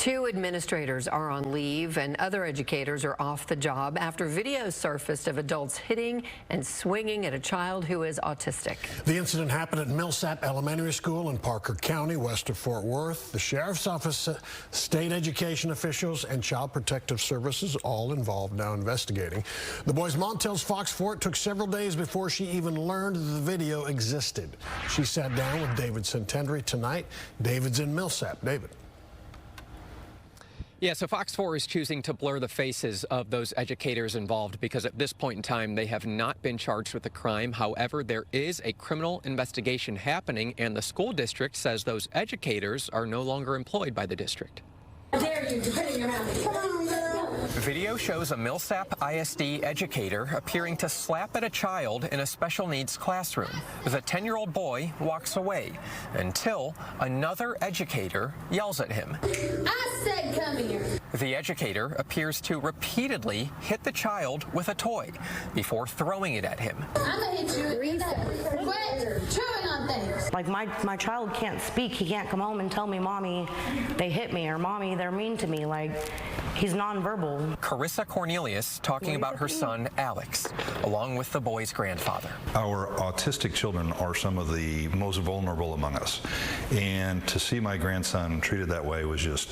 2 administrators are on leave and other educators are off the job after videos surfaced of adults hitting and swinging at a child who is autistic. The incident happened at Millsap Elementary School in Parker County, west of Fort Worth. The Sheriff's Office, state education officials, and Child Protective Services all involved now investigating. The boy's mom tells Fox 4 it took several days before she even learned the video existed. She sat down with David Centendry tonight. David's in Millsap. David. Yeah, so Fox 4 is choosing to blur the faces of those educators involved because at this point in time, they have not been charged with a crime. However, there is a criminal investigation happening, and the school district says those educators are no longer employed by the district. How dare you put in your mouth? Come on, girl. Video shows a Millsap ISD educator appearing to slap at a child in a special needs classroom as a 10-year-old boy walks away until another educator yells at him. I said come here. The educator appears to repeatedly hit the child with a toy before throwing it at him. I'm gonna hit you with that. Quit chewing on things. Like my child can't speak. He can't come home and tell me, Mommy, they hit me, or Mommy, they're mean to me. Like, he's nonverbal. Carissa Cornelius talking about her son, Alex, along with the boy's grandfather. Our autistic children are some of the most vulnerable among us. And to see my grandson treated that way was just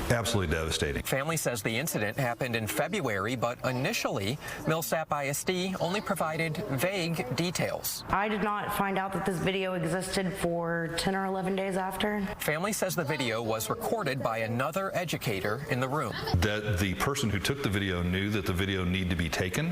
absolutely devastating. Family says the incident happened in February, but initially, Millsap ISD only provided vague details. I did not find out that this video existed for 10 or 11 days after. Family says the video was recorded by another educator in the room. That the person who took the video knew that the video needed to be taken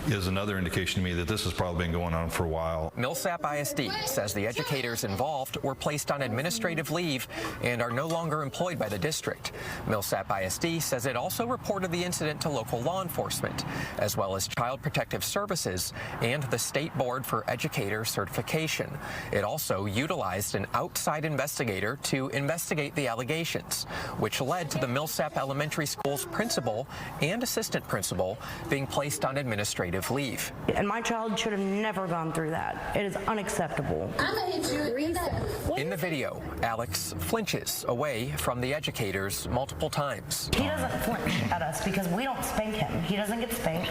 is another indication to me that this has probably been going on for a while. Millsap ISD says the educators involved were placed on administrative leave and are no longer employed by the district. Millsap ISD says it also reported the incident to local law enforcement, as well as Child Protective Services and the State Board for Educator Certification. It also utilized an outside investigator to investigate the allegations, which led to the Millsap Elementary School's principal and assistant principal being placed on administrative leave. And my child should have never gone through that. It is unacceptable. I'm gonna hit you with that. In the video, Alex flinches away from the educators multiple times. He doesn't flinch at us because we don't spank him. He doesn't get spanked.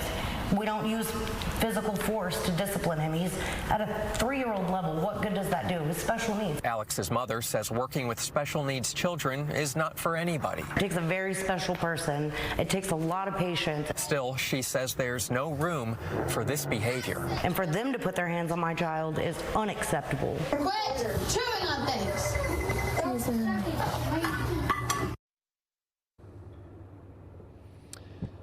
We don't use physical force to discipline him. He's at a 3-year-old level. What good does that do? His special needs. Alex's mother says working with special needs children is not for anybody. It takes a very special person. It takes a lot of patience. Still, she says there's no room for this behavior. And for them to put their hands on my child is unacceptable. Quit chewing on things.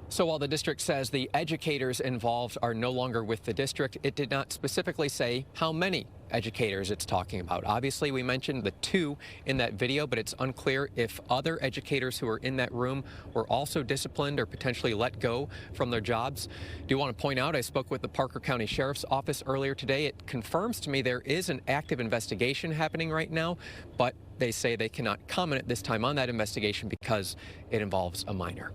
So while the district says the educators involved are no longer with the district, it did not specifically say how many educators it's talking about. Obviously, we mentioned the 2 in that video, but it's unclear if other educators who were in that room were also disciplined or potentially let go from their jobs. I do want to point out, I spoke with the Parker County Sheriff's Office earlier today. It confirms to me there is an active investigation happening right now, but they say they cannot comment at this time on that investigation because it involves a minor.